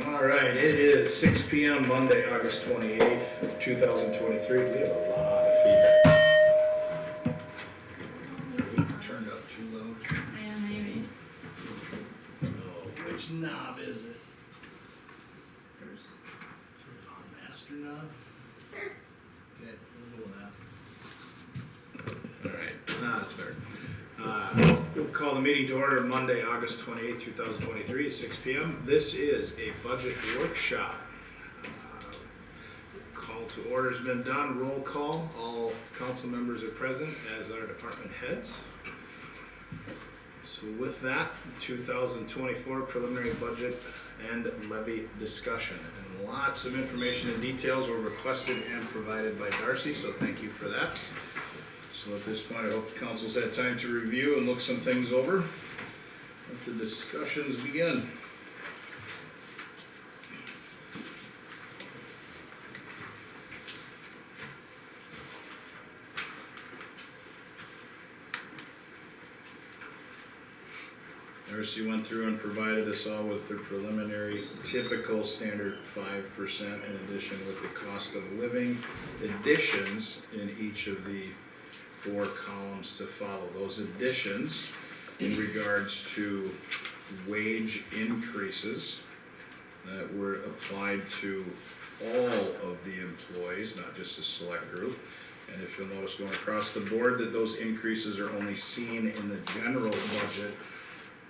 All right, it is 6 p.m. Monday, August 28th, 2023. We have a lot of feedback. Turned up too low. Yeah, maybe. Oh, which knob is it? On master knob? Okay, we'll go with that. All right, that's better. We'll call the meeting to order Monday, August 28th, 2023 at 6 p.m. This is a budget workshop. Call to order has been done. Roll call. All council members are present, as are department heads. So with that, 2024 preliminary budget and levy discussion. And lots of information and details were requested and provided by Darcy, so thank you for that. So at this point, I hope the council's had time to review and look some things over. Let the discussions begin. Darcy went through and provided us all with the preliminary typical standard 5% in addition with the cost of living additions in each of the 4 columns to follow. Those additions in regards to wage increases that were applied to all of the employees, not just a select group. And if you'll notice going across the board that those increases are only seen in the general budget,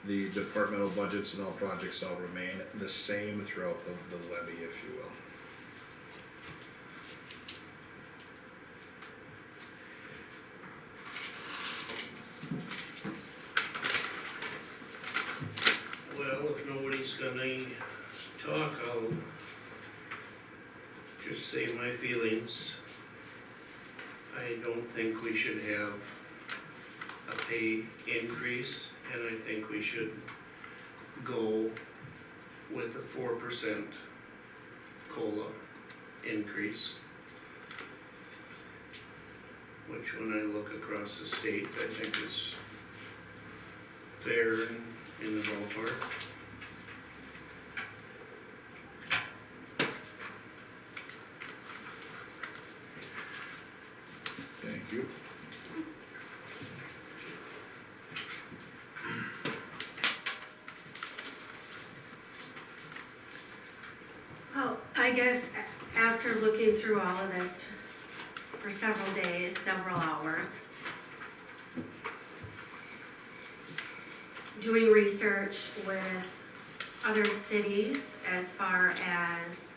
the departmental budgets and all projects all remain the same throughout the levy, if you will. Well, if nobody's gonna talk, I'll just say my feelings. I don't think we should have a pay increase, and I think we should go with a 4% COLA increase. Which when I look across the state, I think is fair and in the ballpark. Thank you. Well, I guess after looking through all of this for several days, several hours, doing research with other cities as far as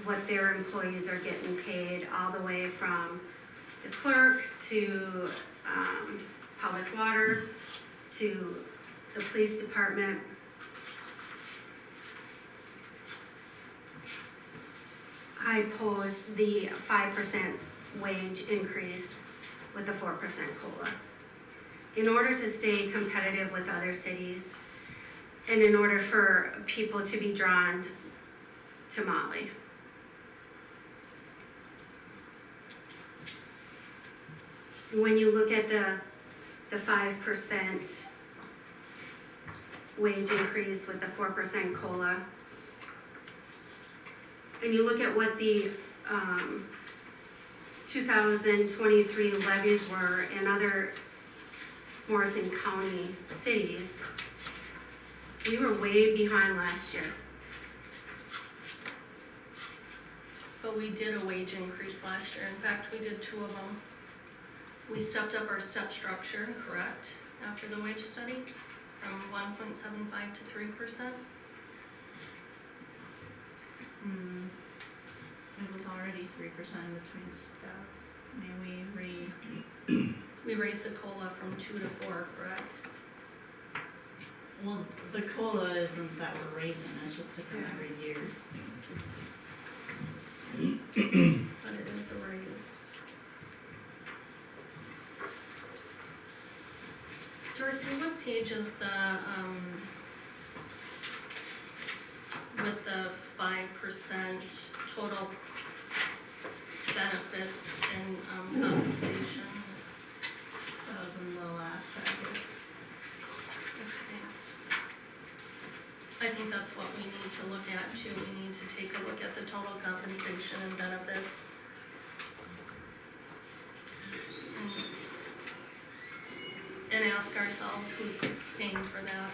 what their employees are getting paid, all the way from the clerk to public water to the police department. I pose the 5% wage increase with the 4% COLA. In order to stay competitive with other cities, and in order for people to be drawn to Motley. When you look at the 5% wage increase with the 4% COLA, and you look at what the 2023 levies were in other Morrison County cities, we were way behind last year. But we did a wage increase last year. In fact, we did 2 of them. We stepped up our step structure, correct, after the wage study, from 1.75 to 3%. It was already 3% in between steps. I mean, We raised the COLA from 2 to 4, correct? well, the COLA isn't that we're raising, it's just different every year. But it is a raise. Dorsey, what page is the, with the 5% total benefits and compensation? That was in the last packet. Okay. I think that's what we need to look at too, we need to take a look at the total compensation and benefits. And ask ourselves who's paying for that.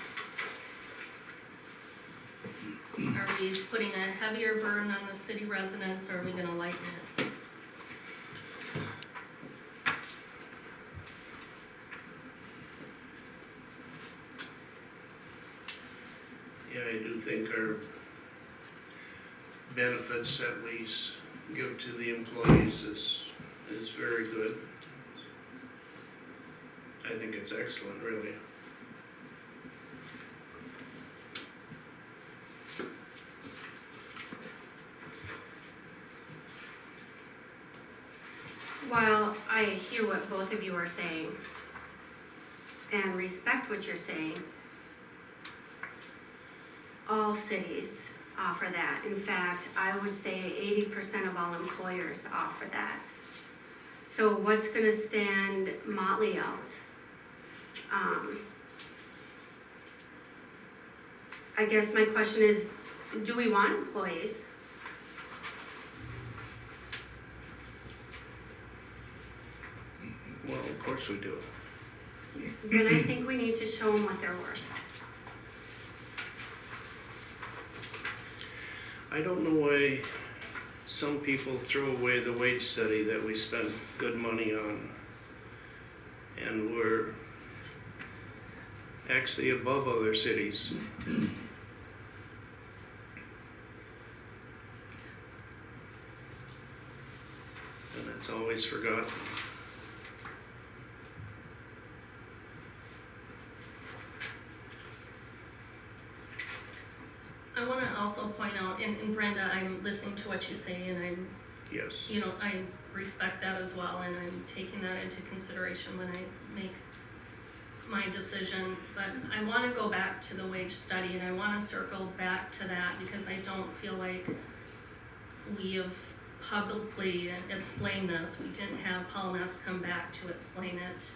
Are we putting a heavier burden on the city residents, or are we gonna lighten it? Yeah, I do think our benefits that we give to the employees is very good. I think it's excellent, really. While I hear what both of you are saying and respect what you're saying, all cities offer that. In fact, I would say 80% of all employers offer that. So what's gonna stand Motley out? I guess my question is, do we want employees? Well, of course we do. Then I think we need to show them what they're worth. I don't know why some people throw away the wage study that we spent good money on. And we're actually above other cities. And that's always forgotten. I wanna also point out, and Brenda, I'm listening to what you say, and I'm, Yes. you know, I respect that as well, and I'm taking that into consideration when I make my decision. But I wanna go back to the wage study, and I wanna circle back to that, because I don't feel like we have publicly explained this. We didn't have Paul Ness come back to explain it.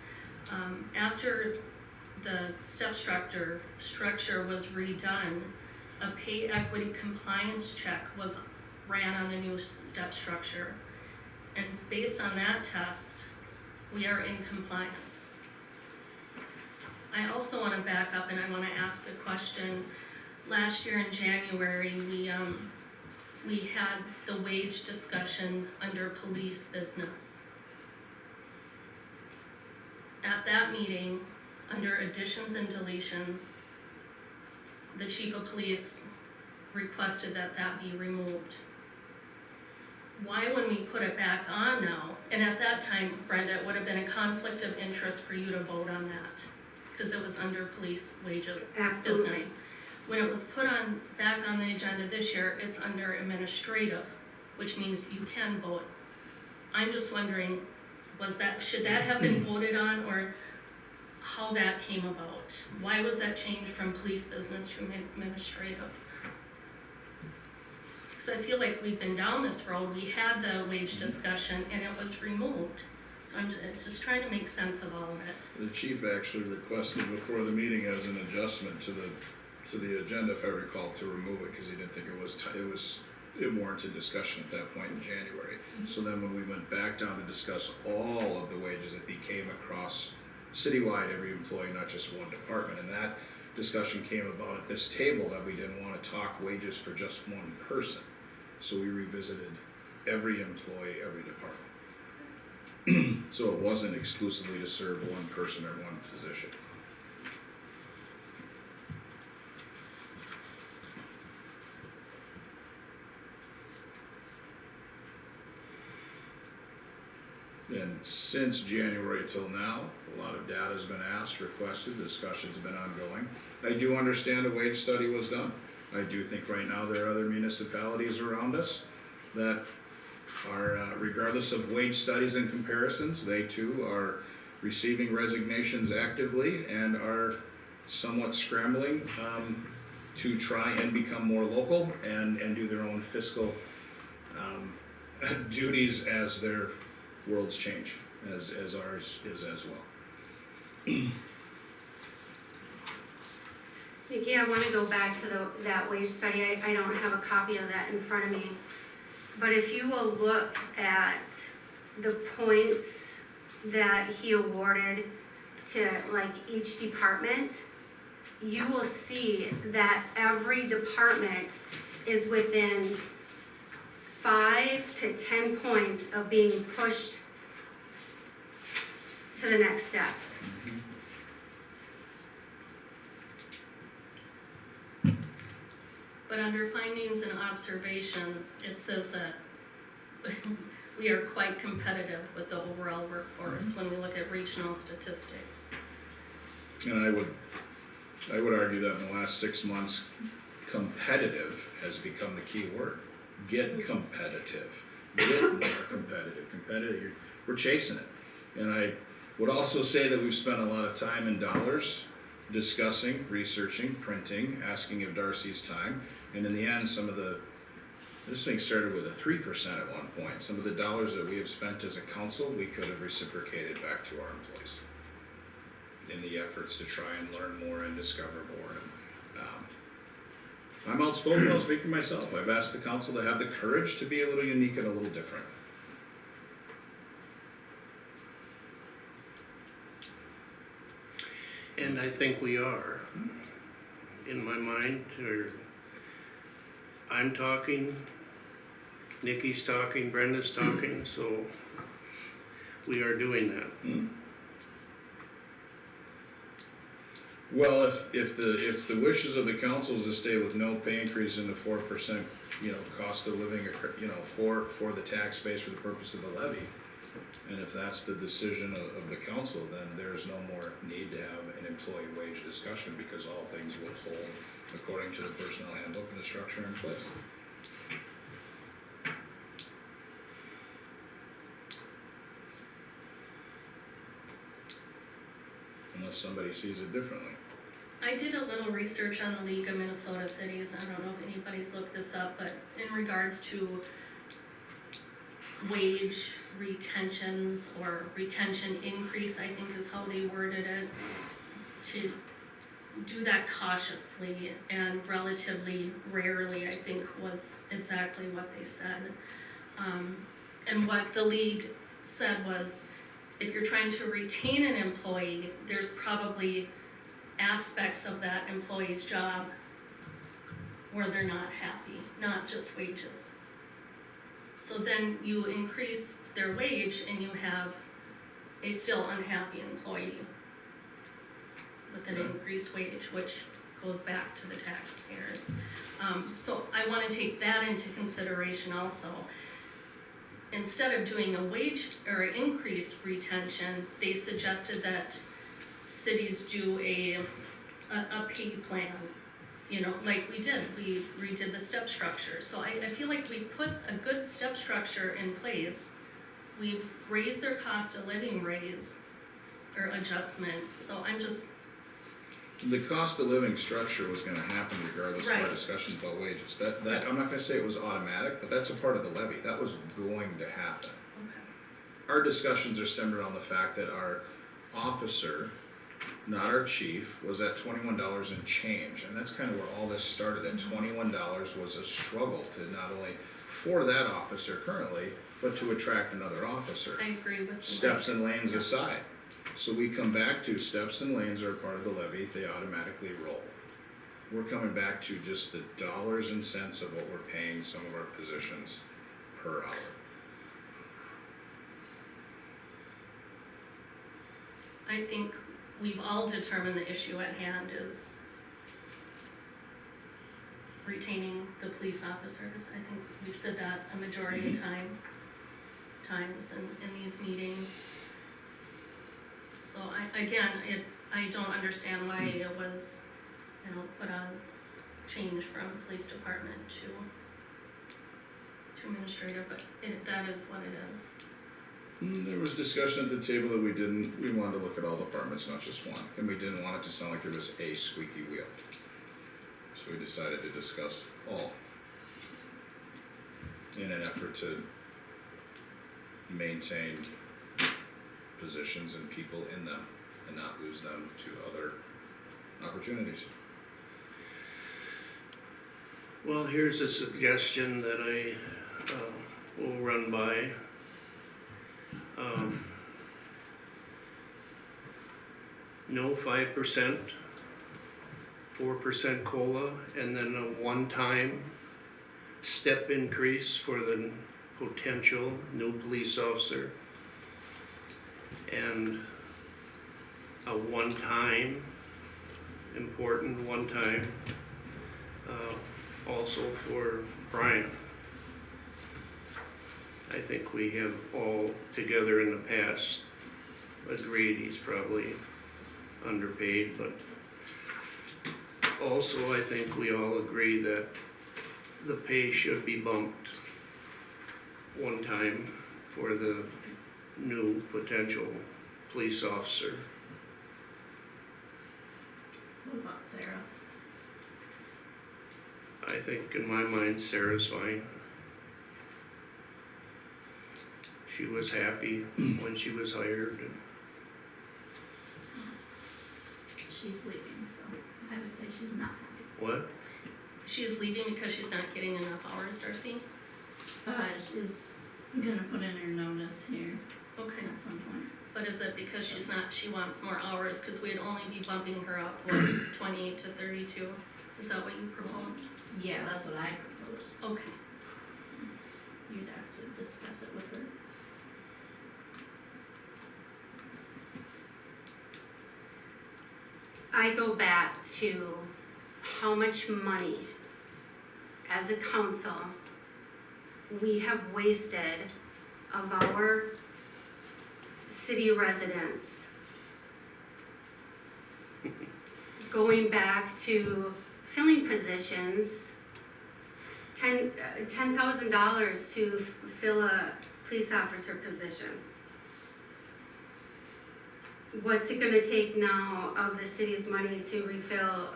After the step structure was redone, a pay equity compliance check was ran on the new step structure. And based on that test, we are in compliance. I also wanna back up and I wanna ask a question. Last year in January, we had the wage discussion under police business. At that meeting, under additions and deletions, the chief of police requested that that be removed. Why, when we put it back on now, and at that time, Brenda, it would have been a conflict of interest for you to vote on that, because it was under police wages Absolutely. business. When it was put on, back on the agenda this year, it's under administrative, which means you can vote. I'm just wondering, should that have been voted on, or how that came about? Why was that changed from police business to administrative? Because I feel like we've been down this road, we had the wage discussion and it was removed. So I'm just trying to make sense of all of it. The chief actually requested before the meeting as an adjustment to the agenda, if I recall, to remove it, because he didn't think it warranted discussion at that point in January. So then when we went back down to discuss all of the wages, it became across citywide, every employee, not just one department, and that discussion came about at this table that we didn't wanna talk wages for just one person. So we revisited every employee, every department. So it wasn't exclusively to serve one person or one position. And since January till now, a lot of data has been asked, requested, discussion's been ongoing. I do understand a wage study was done. I do think right now there are other municipalities around us that are, regardless of wage studies and comparisons, they too are receiving resignations actively and are somewhat scrambling to try and become more local and do their own fiscal duties as their worlds change, as ours is as well. Nikki, I wanna go back to that wage study, I don't have a copy of that in front of me. But if you will look at the points that he awarded to like each department, you will see that every department is within 5 to 10 points of being pushed to the next step. But under findings and observations, it says that we are quite competitive with the overall workforce when we look at regional statistics. And I would argue that in the last 6 months, competitive has become the key word. Get competitive, get more competitive, we're chasing it. And I would also say that we've spent a lot of time and dollars discussing, researching, printing, asking of Darcy's time, and in the end, this thing started with a 3% at one point. Some of the dollars that we have spent as a council, we could have reciprocated back to our employees in the efforts to try and learn more and discover more. I'm outspoken, I'll speak for myself. I've asked the council to have the courage to be a little unique and a little different. And I think we are, in my mind, or I'm talking, Nikki's talking, Brenda's talking, so we are doing that. Well, if the wishes of the council is to stay with no pay increase in the 4%, cost of living, for the tax base for the purpose of the levy, and if that's the decision of the council, then there's no more need to have an employee wage discussion, because all things will hold according to the personnel handbook and the structure in place. Unless somebody sees it differently. I did a little research on the League of Minnesota Cities. I don't know if anybody's looked this up, but in regards to wage retentions or retention increase, I think is how they worded it, to do that cautiously and relatively rarely, I think was exactly what they said. And what the league said was, if you're trying to retain an employee, there's probably aspects of that employee's job where they're not happy, not just wages. So then you increase their wage and you have a still unhappy employee with an increased wage, which goes back to the taxpayers. So I wanna take that into consideration also. Instead of doing a wage or increase retention, they suggested that cities do a pay plan, like we did. We redid the step structure. So I feel like we put a good step structure in place. We've raised their cost of living raise or adjustment, so I'm just, The cost of living structure was gonna happen regardless of our Right. discussions about wages. That, I'm not gonna say it was automatic, but that's a part of the levy. That was going to happen. Our discussions are centered on the fact that our officer, not our chief, was at $21 and change, and that's kind of where all this started. That $21 was a struggle to not only for that officer currently, but to attract another officer. I agree with you. Steps and lanes aside. So we come back to steps and lanes are a part of the levy, they automatically roll. We're coming back to just the dollars and cents of what we're paying some of our positions per hour. I think we've all determined the issue at hand is retaining the police officers. I think we've said that a majority of times in these meetings. So I don't understand why it was, put on change from police department to administrative, but that is what it is. There was discussion at the table that we wanted to look at all departments, not just one, and we didn't want it to sound like there was a squeaky wheel. So we decided to discuss all in an effort to maintain positions and people in them and not lose them to other opportunities. Well, here's a suggestion that I, will run by. No 5%, 4% COLA, and then a one-time step increase for the potential new police officer. And a one-time, important one-time, also for Brian. I think we have all together in the past agreed he's probably underpaid, but also I think we all agree that the pay should be bumped one time for the new potential police officer. What about Sarah? I think in my mind Sarah's fine. She was happy when she was hired, and She's leaving, so I would say she's not happy. what? She's leaving because she's not getting enough hours, Darcy? She's gonna put in her notice here Okay, at some point. but is it because she wants more hours, cause we'd only be bumping her up, what, 28 to 32? Is that what you proposed? Yeah, that's what I proposed. Okay, You'd have to discuss it with her. I go back to how much money as a council we have wasted of our city residents. Going back to filling positions, $10,000 to fill a police officer position. What's it gonna take now of the city's money to refill,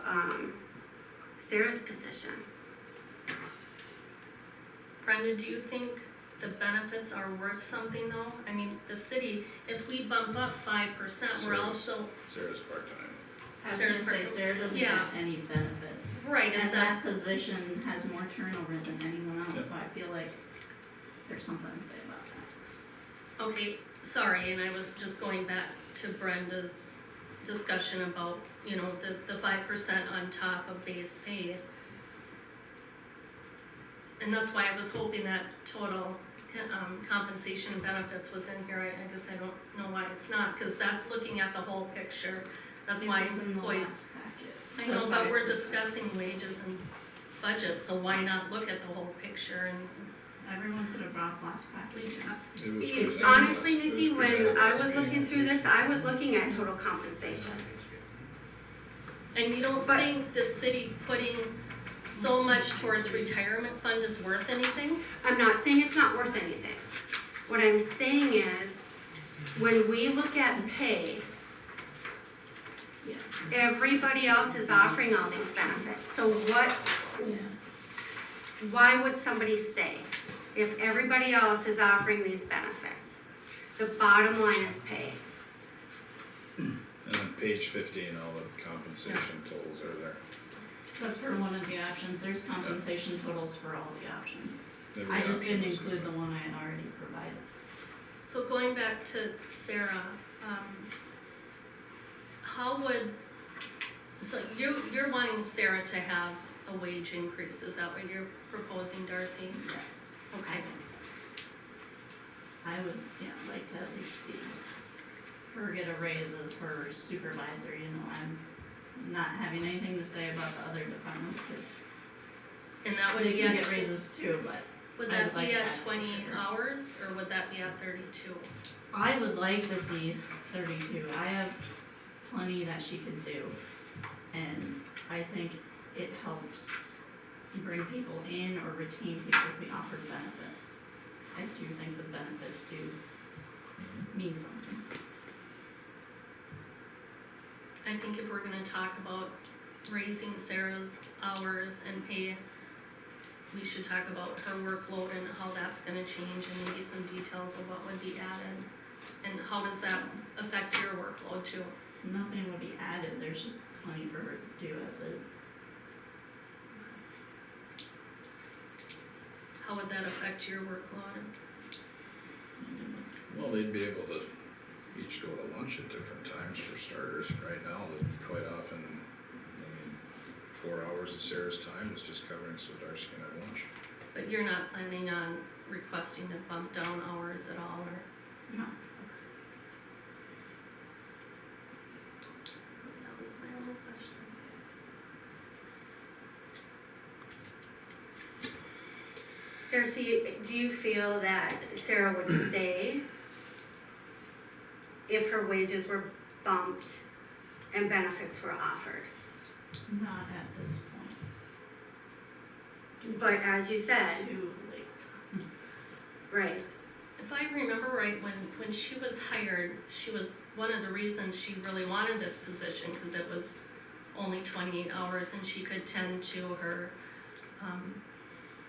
Sarah's position? Brenda, do you think the benefits are worth something though? I mean, the city, if we bump up 5%, we're also, Sarah's part-time. I was Sarah's gonna say part- Sarah doesn't yeah. have any benefits. right, is And that, that position has more turnover than anyone Yep. else, so I feel like there's something to say about that. okay, sorry, and I was just going back to Brenda's discussion about, you know, the 5% on top of base pay. And that's why I was hoping that total compensation and benefits was in here. I guess I don't know why it's not, because that's looking at the whole picture. That's why It was in the employees, last packet. I know, but we're 5%. discussing wages and budget, so why not look at the whole picture and, Everyone could have brought last packet. It was presented Honestly, last- it Nikki, when presented I last was meeting. looking through this, I was looking at total compensation. and you don't But- think the city putting so much towards retirement fund is worth anything? I'm not saying it's not worth anything. What I'm saying is, when we look at pay, Yeah. everybody else is offering all these benefits. So Yeah. why would somebody stay if everybody else is offering these benefits? The bottom line is pay. And on page 15, all the compensation totals are there. That's for one of the options, there's compensation totals for all the options. Every I just option didn't was in include there. the one I had already provided. So going back to Sarah, how would, so you're wanting Sarah to have a wage increase, is that what you're proposing, Darcy? Yes. Okay. I think so. I would, like to at least see her get a raise as her supervisor, I'm not having anything to say about the other departments, cause And that would they be can at, get raises too, but would I that would like be at that, 20 sure. hours, or would that be at 32? I would like to see 32. I have plenty that she could do, and I think it helps bring people in or retain people if we offer benefits. I do think the benefits do mean something. I think if we're gonna talk about raising Sarah's hours and pay, we should talk about her workload and how that's gonna change, and maybe some details of what would be added. And how does that affect your workload too? Nothing would be added, there's just plenty for her to do as is. would that affect your workload? Well, they'd be able to each go to lunch at different times for starters. Right now, that quite often, I mean, 4 hours of Sarah's time is just covering so Darcy can have lunch. But you're not planning on requesting to bump down hours at all, or? No. That was my only question. Darcy, do you feel that Sarah would stay if her wages were bumped and benefits were offered? Not at this point. But as you said, Too late. right, If I remember right, when she was hired, she was, one of the reasons she really wanted this position, cause it was only 28 hours and she could tend to her,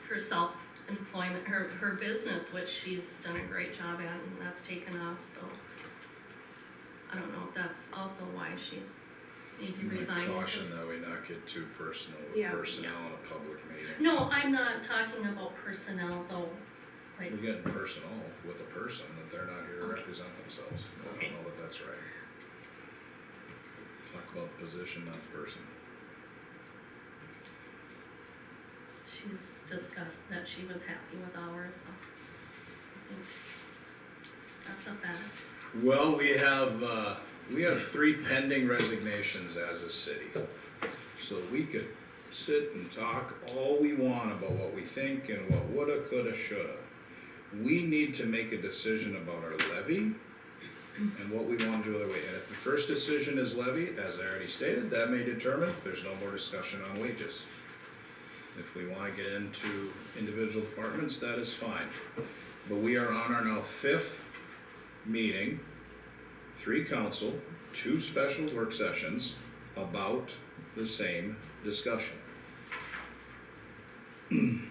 her self-employment, her business, which she's done a great job at, and that's taken off, so. I don't know if that's also why she's maybe I'm gonna resigning. caution that we not get too personal with Yeah. personnel in a public meeting. No, I'm not talking about personnel though, like, We're getting personal with a person that they're not here to Okay. represent themselves. I Okay. don't know that that's right. Talk about the position, not the person. she's discussed that she was happy with hours, so. I think that's a fact. Well, we have 3 pending resignations as a city. So we could sit and talk all we want about what we think and what woulda, coulda, shoulda. We need to make a decision about our levy and what we wanna do other way. And if the first decision is levy, as I already stated, that may determine there's no more discussion on wages. If we wanna get into individual departments, that is fine. But we are on our now 5th meeting, 3 council, 2 special work sessions about the same discussion. And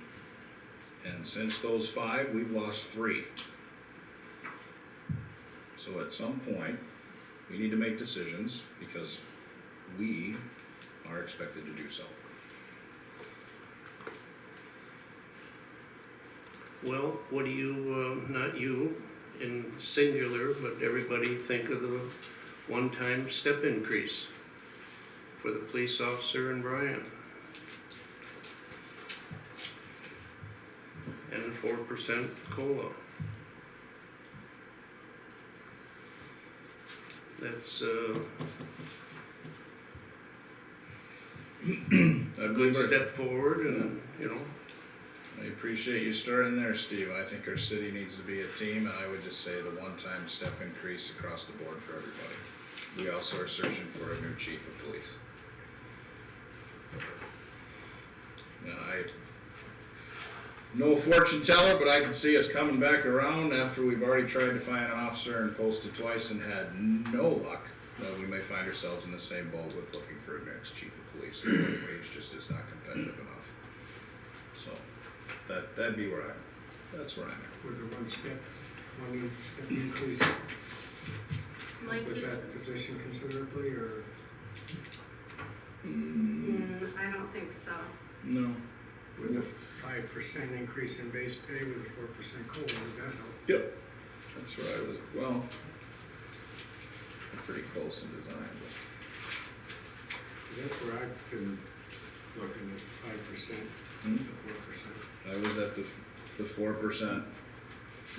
since those 5, we've lost 3. So at some point, we need to make decisions because we are expected to do so. Well, what do you, not you in singular, but everybody think of the one-time step increase for the police officer and Brian? And a 4% COLA. That's, I a good believe step forward and, you know, I appreciate you starting there, Steve. I think our city needs to be a team, and I would just say the one-time step increase across the board for everybody. We also are searching for a new chief of police. Now, no fortune teller, but I can see us coming back around after we've already tried to find an officer and posted twice and had no luck. We may find ourselves in the same boat with looking for a next chief of police. The wage just is not competitive enough. So, that'd be where that's where I'm at. With the one step increase Mike, with you, that position considerably, or I don't think so. No. with a 5% increase in base pay with a 4% COLA, would that help? Yep. That's where I was, well, I'm pretty close in design, but. 'Cause that's where I've been looking, is 5% Hmm? to 4%. I was at the 4%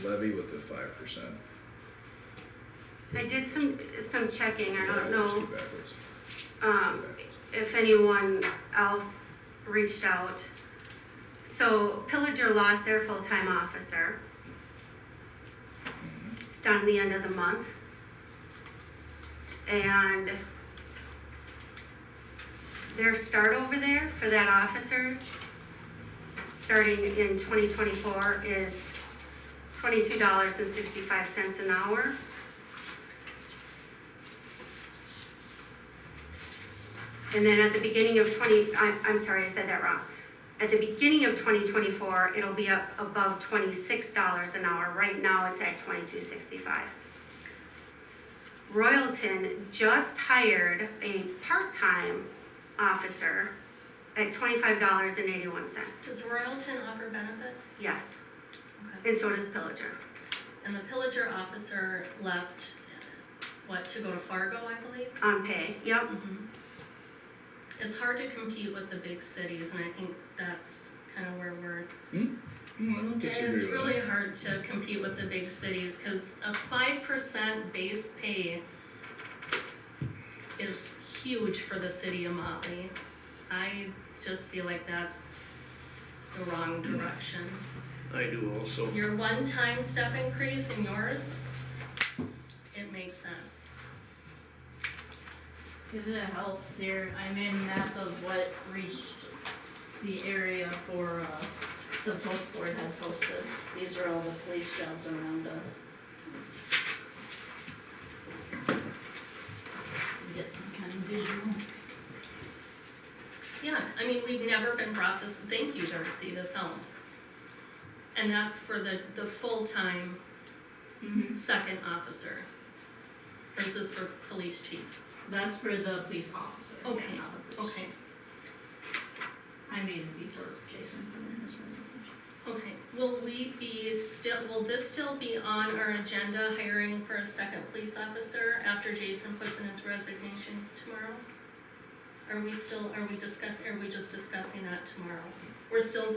levy with the 5%. I did some checking, I don't know, Backwards. if anyone else reached out. So Pillager lost their full-time officer. Mhm. It's done the end of the month. And their start over there for that officer, starting in 2024, is $22.65 an hour. And then at the beginning of I'm sorry, I said that wrong. At the beginning of 2024, it'll be up above $26 an hour. Right now, it's at $22.65. Royalton just hired a part-time officer at $25.81. Does Royalton offer benefits? Yes, Okay. and so does Pillager. And the pillager officer left, what, to go to Fargo, I believe? On pay, yep. Mhm. It's hard to compete with the big cities, and I think that's kind of where we're. I don't disagree It's with really that. hard to compete with the big cities, cause a 5% base pay is huge for the city of Motley. I just feel like that's the wrong direction. I do also. Your one-time step increase in yours, it makes sense. If it helps here, I'm in map of what reached the area for, the post board had posted. These are all the police jobs around us. Just to get some kind of visual. Yeah, I mean, we've never been brought this, thank you, Darcy, this helps. And that's for the full-time Mm-hmm. second officer. Or is this for police chief? That's for the police officer. Okay, not the police Okay, chief. I made it before Jason put in his resignation. okay. Will this still be on our agenda, hiring for a second police officer after Jason puts in his resignation tomorrow? Are we just discussing that tomorrow? We're still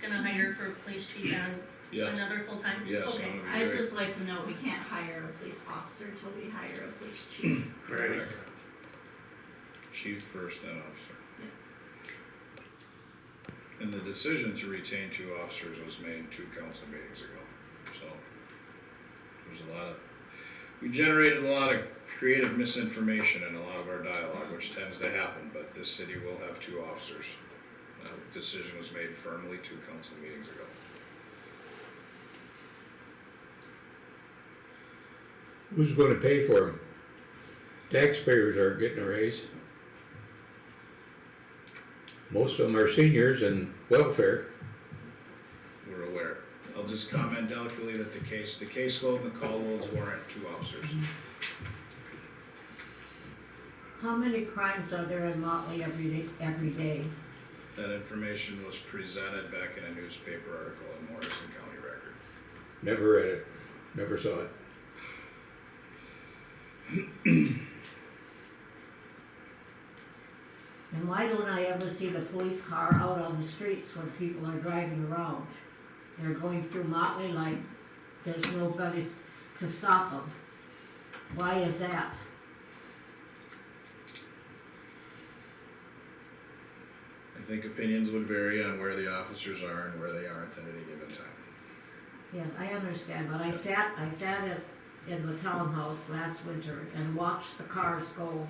gonna hire for police chief and Yes, another full-time? yes, Okay. that would be I'd great. just like to know, we can't hire a police officer till we hire a police chief. Correct. Chief first, then officer. And the decision to retain 2 officers was made 2 council meetings ago, so we generated a lot of creative misinformation in a lot of our dialogue, which tends to happen, but this city will have 2 officers. That decision was made firmly 2 council meetings ago. Who's gonna pay for them? Taxpayers aren't getting a raise. Most of them are seniors and welfare. We're aware. I'll just comment delicately that the caseload and the call loads warrant 2 officers. How many crimes are there in Motley every day? That information was presented back in a newspaper article in Morrison County Record. Never read it, never saw it. And why don't I ever see the police car out on the streets when people are driving around? They're going through Motley like there's nobody to stop them. Why is that? I think opinions would vary on where the officers are and where they aren't at any given time. Yeah, I understand, but I sat in the townhouse last winter and watched the cars go.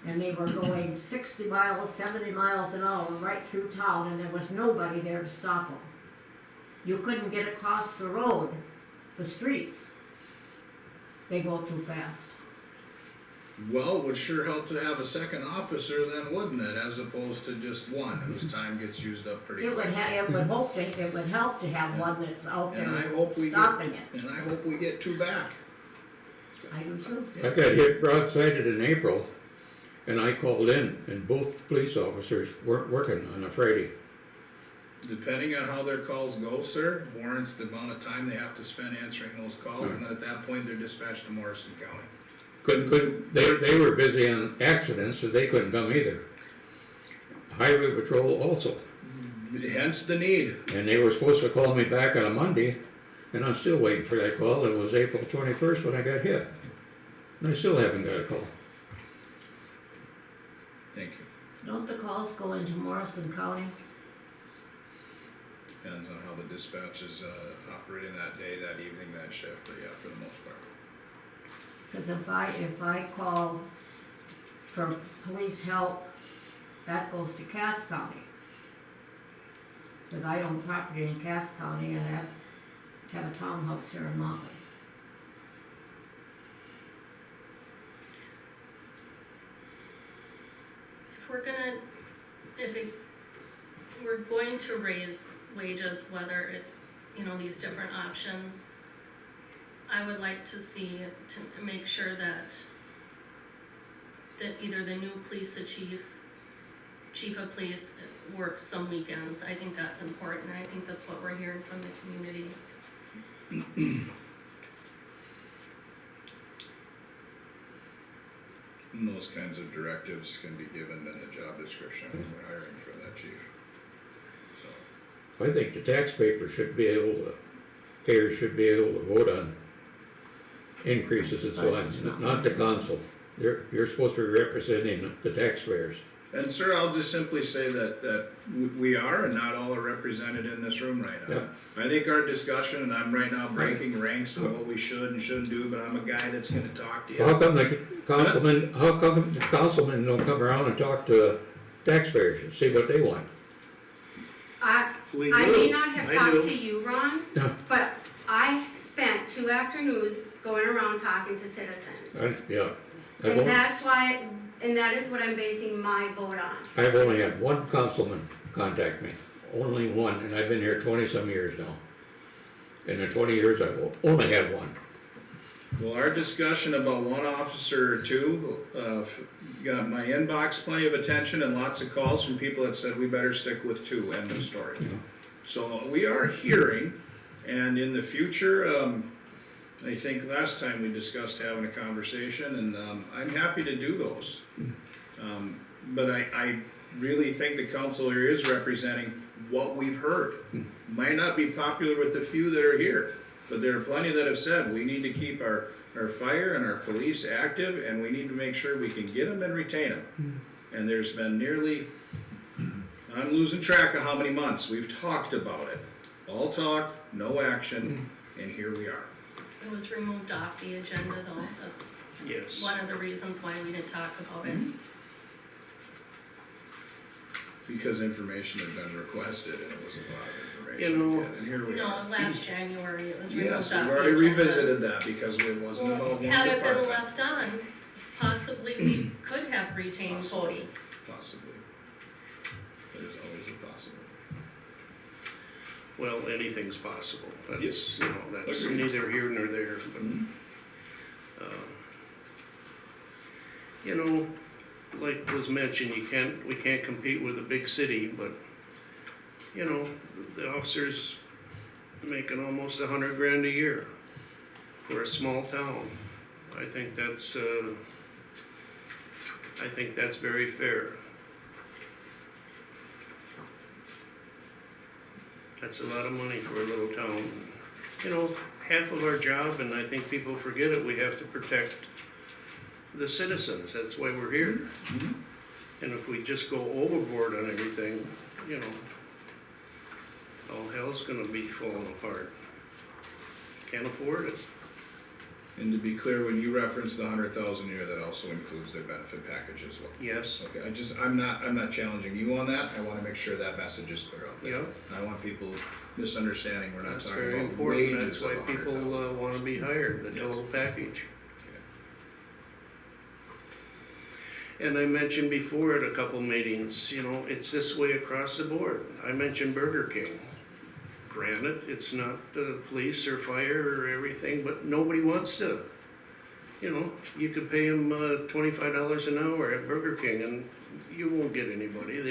And they were going 60 miles, 70 miles an hour right through town, and there was nobody there to stop them. You couldn't get across the road, the streets. They go too fast. Well, it would sure help to have a second officer then, wouldn't it, as opposed to just one whose time gets used up pretty It would quick. it would help to have one that's out And I there hope we stopping get, it. and I hope we get 2 back. I do too. I got hit broadsided in April, and I called in, and both police officers weren't working on a Friday. Depending on how their calls go, sir, warrants the amount of time they have to spend answering those calls, and then at that point, they're dispatched to Morrison County. They were busy on accidents, so they couldn't come either. Highway Patrol also, Hence the need. and they were supposed to call me back on a Monday, and I'm still waiting for that call. It was April 21st when I got hit, and I still haven't got a call. Thank you. Don't the calls go into Morrison County? Depends on how the dispatch is operating that day, that evening, that shift, but yeah, for the most part. Cause if I call for police help, that goes to Cass County. Cause I own property in Cass County and I have a townhouse here in Motley. We're going to raise wages, whether it's, these different options, I would like to see, to make sure that either the new police chief chief of police works some weekends. I think that's important, I think that's what we're hearing from the community. And those kinds of directives can be given in the job description when we're hiring for that chief. So, I think the taxpayer should be able to, payers should be able to vote on increases and so on, not the council. You're supposed to be representing the taxpayers. and sir, I'll just simply say that we are, and not all are represented in this room right now. Yeah. I think our discussion, and I'm right now breaking ranks of what we should and shouldn't do, but I'm a guy that's gonna talk to you. How come the councilmen don't come around and talk to taxpayers and see what they want? I We may do. not have I talked do. to you, Ron, Yeah. but I spent 2 afternoons going around talking to citizens. Yeah, And that's why, and that is what I'm basing my vote on. I've only had one councilman contact me, only one, and I've been here 20-some years now. In the 20 years, I've only had one. Well, our discussion about one officer or two, got my inbox plenty of attention and lots of calls from people that said we better stick with 2, end of story. So we are hearing, and in the future, I think last time we discussed having a conversation, and, I'm happy to do those. But I really think the council here is representing what we've heard. Might not be popular with the few that are here, but there are plenty that have said, we need to keep our fire and our police active, and we need to make sure we can get them and retain them. And there's been nearly, I'm losing track of how many months, we've talked about it. All talk, no action, and here we are. It was removed off the agenda though, that's Yes. one of the reasons why we didn't talk about it. Because information had been requested and it was a lot of You information, know, to get, and here we No, are. last January, it was removed off Yes, the we've agenda. already revisited that because it wasn't about Well, one had it been department. left on, possibly we could have retained Cody. Possibly. There's always a possibility. Well, anything's possible, that's, Yes. you know, that's Agreed. neither here nor there, but, Mhm. you know, like was mentioned, we can't compete with a big city, but, you know, the officers making almost $100,000 a year for a small town. I think that's very fair. That's a lot of money for a little town. You know, half of our job, and I think people forget it, we have to protect the citizens, that's why we're here. Mhm. And if we just go overboard on everything, you know, all hell's gonna be falling apart. Can't afford it. And to be clear, when you reference the 100,000 a year, that also includes their benefit package as well. Yes, Okay, I'm not challenging you on that, I wanna make sure that message is clear out there. yeah, I want people misunderstanding, we're not that's talking very about important, wages that's of why people 100,000. wanna be hired, the total package. And I mentioned before at a couple meetings, you know, it's this way across the board. I mentioned Burger King. Granted, it's not police or fire or everything, but nobody wants to. You know, you could pay them $25 an hour at Burger King and you won't get anybody.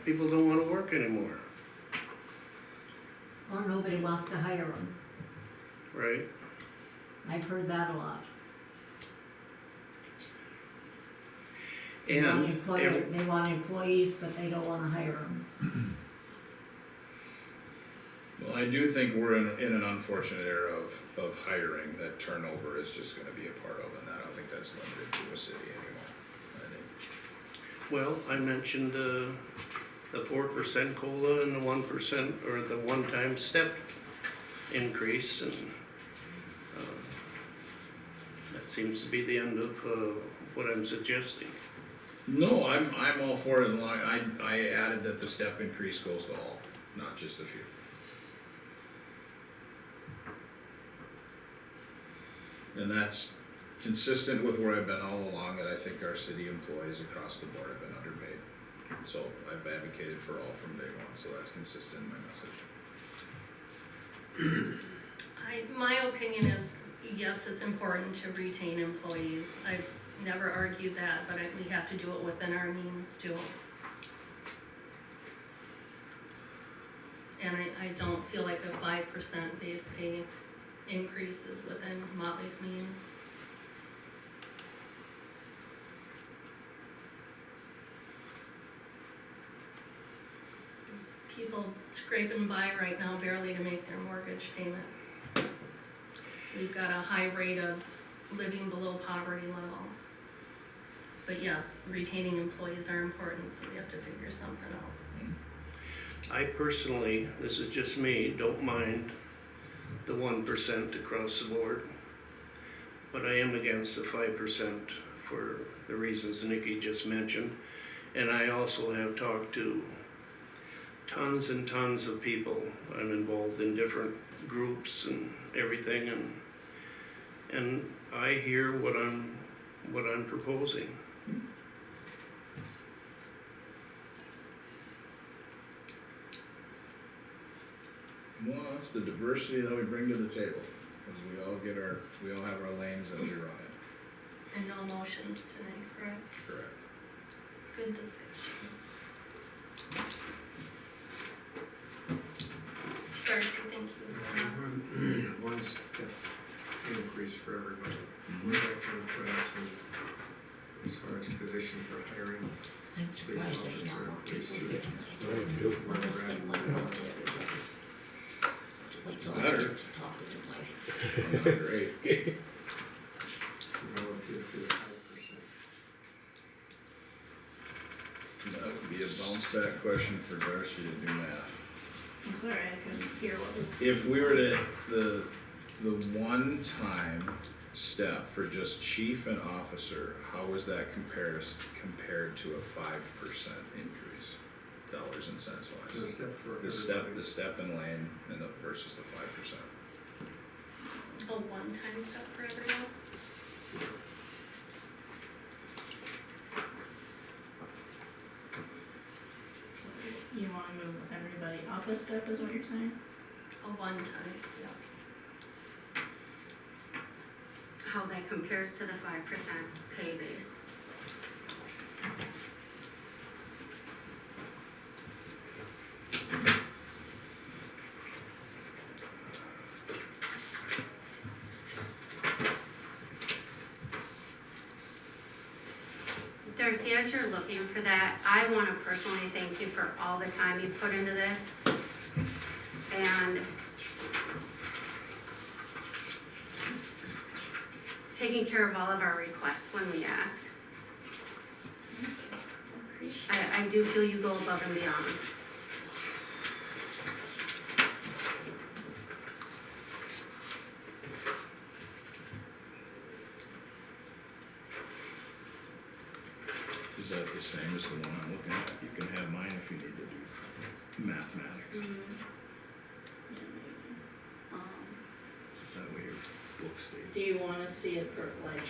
People don't wanna work anymore, Or nobody wants to hire them. right? I've heard that a lot. They And want employees, but they don't wanna hire them. Well, I do think we're in an unfortunate era of hiring, that turnover is just gonna be a part of, and I don't think that's limited to a city anymore. I think well, I mentioned the 4% COLA and the 1% or the one-time step increase, and that seems to be the end of what I'm suggesting. No, I'm all for it, and I added that the step increase goes to all, not just a few. And that's consistent with where I've been all along, that I think our city employees across the board have been underpaid. So I've advocated for all from day one, so that's consistent in my message. My opinion is, yes, it's important to retain employees. I've never argued that, but we have to do it within our means too. And I don't feel like a 5% base pay increase is within Motley's means. There's people scraping by right now barely to make their mortgage payment. We've got a high rate of living below poverty level. But yes, retaining employees are important, so we have to figure something out. I personally, this is just me, don't mind the 1% across the board. But I am against the 5% for the reasons Nikki just mentioned. And I also have talked to tons and tons of people. I'm involved in different groups and everything, and I hear what I'm proposing. Well, that's the diversity that we bring to the table, because we all have our lanes that we run in. And no motions tonight, correct? Correct. Good discussion. Darcy, thank you for this. One step increase for everybody. We'd like to put up some, as far as position for hiring. I'm surprised there's not more people here. I am too. Well, this thing went out to everybody. Wait till I Better. get to talking to my. Not great. Relative to the 5%. That would be a bounce back question for Darcy to do math. I'm sorry, I couldn't hear what was. If we were to, the one-time step for just chief and officer, how was that compared to a 5% increase, dollars and cents The wise? step for The everybody. step and lane and versus the 5%. A one-time step for everyone? So you wanna move everybody up a step is what you're saying? A one-time, yeah. How that compares to the 5% pay base. Darcy, as you're looking for that, I wanna personally thank you for all the time you put into this. And taking care of all of our requests when we ask. I do feel you go above and beyond. Is that the same as the one I'm looking at? You can have mine if you need to do mathematics. Yeah, maybe. That way your book stays. Do you wanna see it per like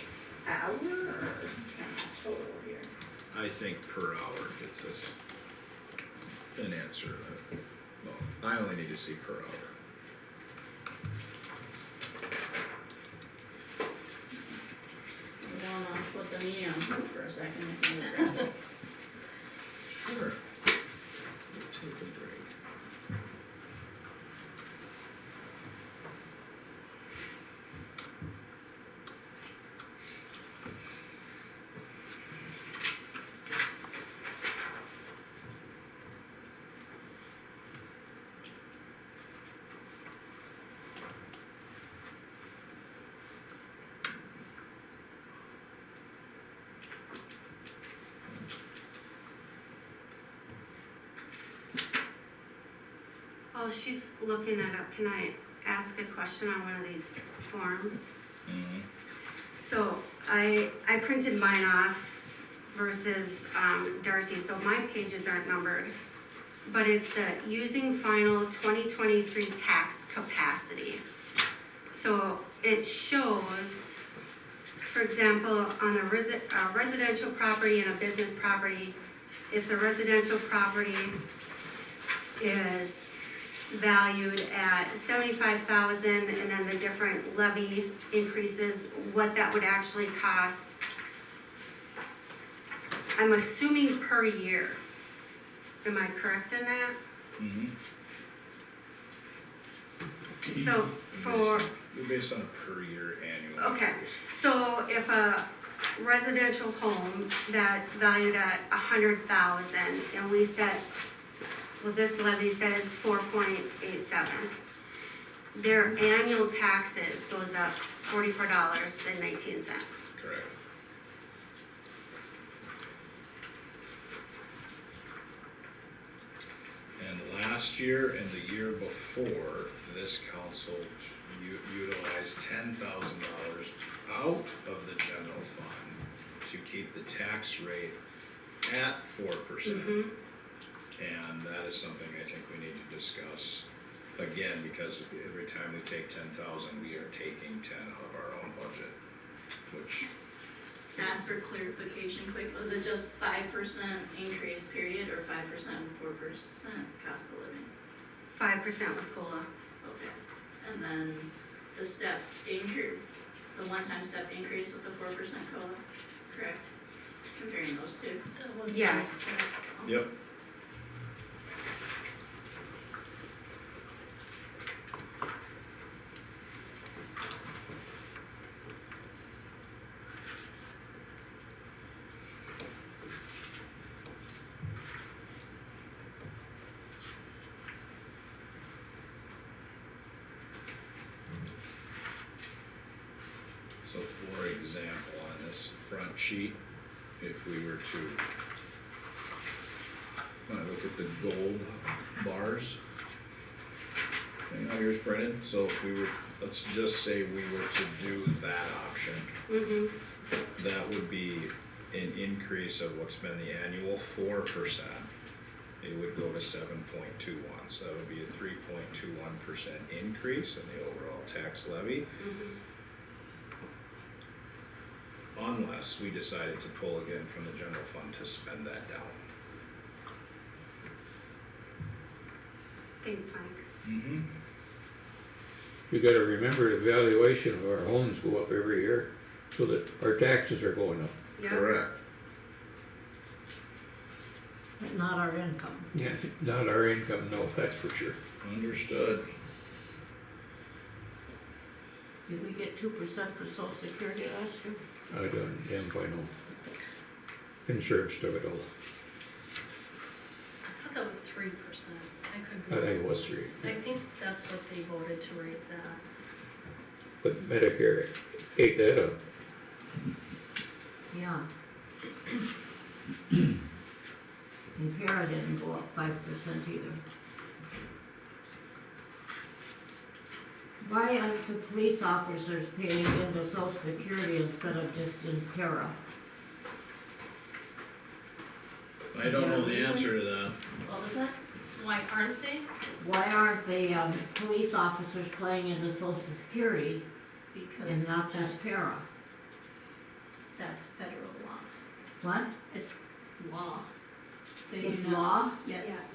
hour or kind of total here? I think per hour gets us an answer that, well, I only need to see per hour. I wanna put the meeting on hold for a second if you would rather. Sure. We'll take a break. While she's looking that up, can I ask a question on one of these forms? Mm-hmm. So I printed mine off versus Darcy, so my pages aren't numbered. But it's the using final 2023 tax capacity. So it shows, for example, on a residential property and a business property, if the residential property is valued at 75,000 and then the different levy increases, what that would actually cost. I'm assuming per year. Am I correct in that? Mm-hmm. So for, We're based on a per year annual Okay. increase. so if a residential home that's valued at 100,000 and we set, well, this levy says 4.87. Their annual taxes goes up $44.19. Correct. And last year and the year before, this council utilized $10,000 out of the general fund to keep the tax rate at 4%. Mhm. And that is something I think we need to discuss again, because every time we take 10,000, we are taking 10 out of our own budget, which, Ask for clarification quick, was it just 5% increase period or 5% and 4% cost of living? 5% with COLA. Okay, and then the step increase, the one-time step increase with the 4% COLA, correct? Comparing those two. That was. Yes. yep. So for example, on this front sheet, if we were to, look at the gold bars. Here's printed, so if we were, let's just say we were to do that option, Mhm. that would be an increase of what's been the annual 4%. It would go to 7.21, so that would be a 3.21% increase in the overall tax levy. Mhm. Unless we decided to pull again from the general fund to spend that down. Thanks, Mike. Mm-hmm. You gotta remember the valuation of our homes go up every year, so that our taxes are going up. Yeah. Correct. But not our income. Yeah, not our income, no, that's for sure. Understood. Did we get 2% for social security last year? I don't, damn if I know. Insurance took it all. I thought that was 3%. I could be. I think it was 3. I think that's what they voted to raise that. But Medicare ate that up. Yeah. And Para didn't go up 5% either. Why aren't the police officers paying into social security instead of just in Para? I don't know the answer to that. What was that? Why aren't they? Why aren't the police officers paying into social security Because and not just Para? That's federal law. What? It's law. They It's do not- law? Yes.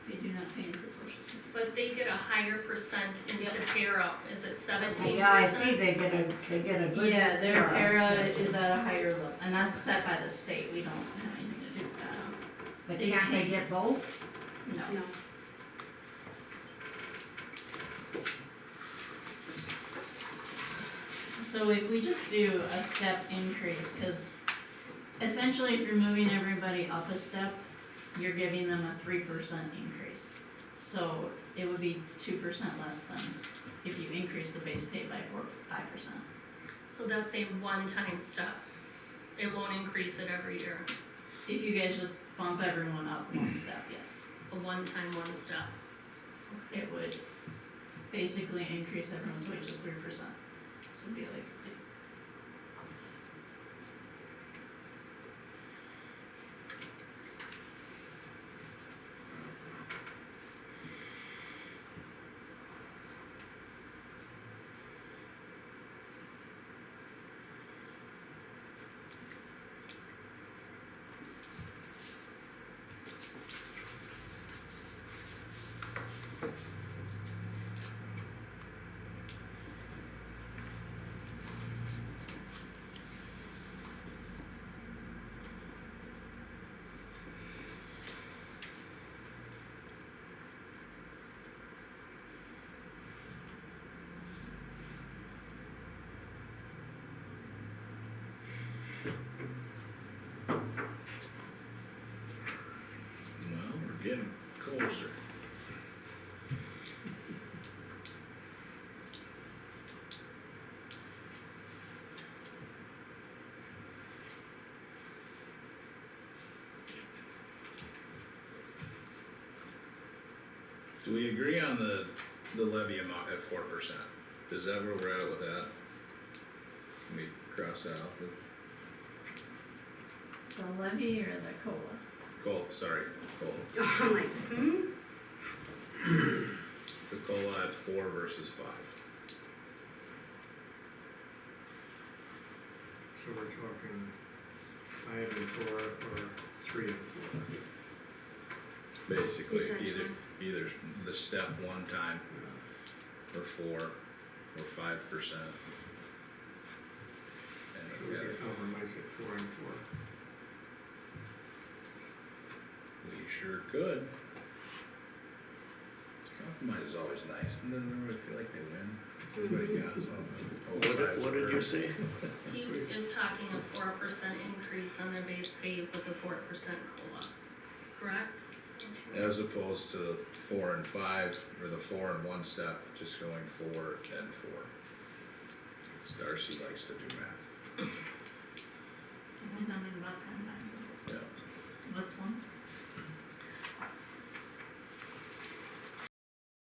They do not pay into social security. But they get a higher percent into Yep. para. Is it 17%? Yeah, I see they get a good. Yeah, their para is at a higher level, and that's set by the state, we don't have anything to do with that. But can't they get both? No. No. So if we just do a step increase, cause essentially if you're moving everybody up a step, you're giving them a 3% increase. So it would be 2% less than if you increase the base pay by 5%. So that's a one-time step. It won't increase it every year. If you guys just bump everyone up one step, yes. A one-time, one step. It would basically increase everyone's wages 3%. So it'd be like, closer. Do we agree on the levy amount at 4%? Is that where we're at with that? Let me cross that out. The levy or the COLA? Coal, sorry, coal. I'm like, The COLA at 4 versus 5. So we're talking 5 and 4 or 3 and 4. Basically, Essentially. either the step one time, or 4, or 5%. And So we could compromise at 4 and 4. we sure could. Compromise is always nice, and then everybody feel like they win. Everybody got something. What did you say? He is talking a 4% increase on their base pay with a 4% COLA, correct? As opposed to 4 and 5, or the 4 and 1 step, just going 4 and 4. 'Cause Darcy likes to do math. We've done it about 10 times at this point. Yeah. What's one?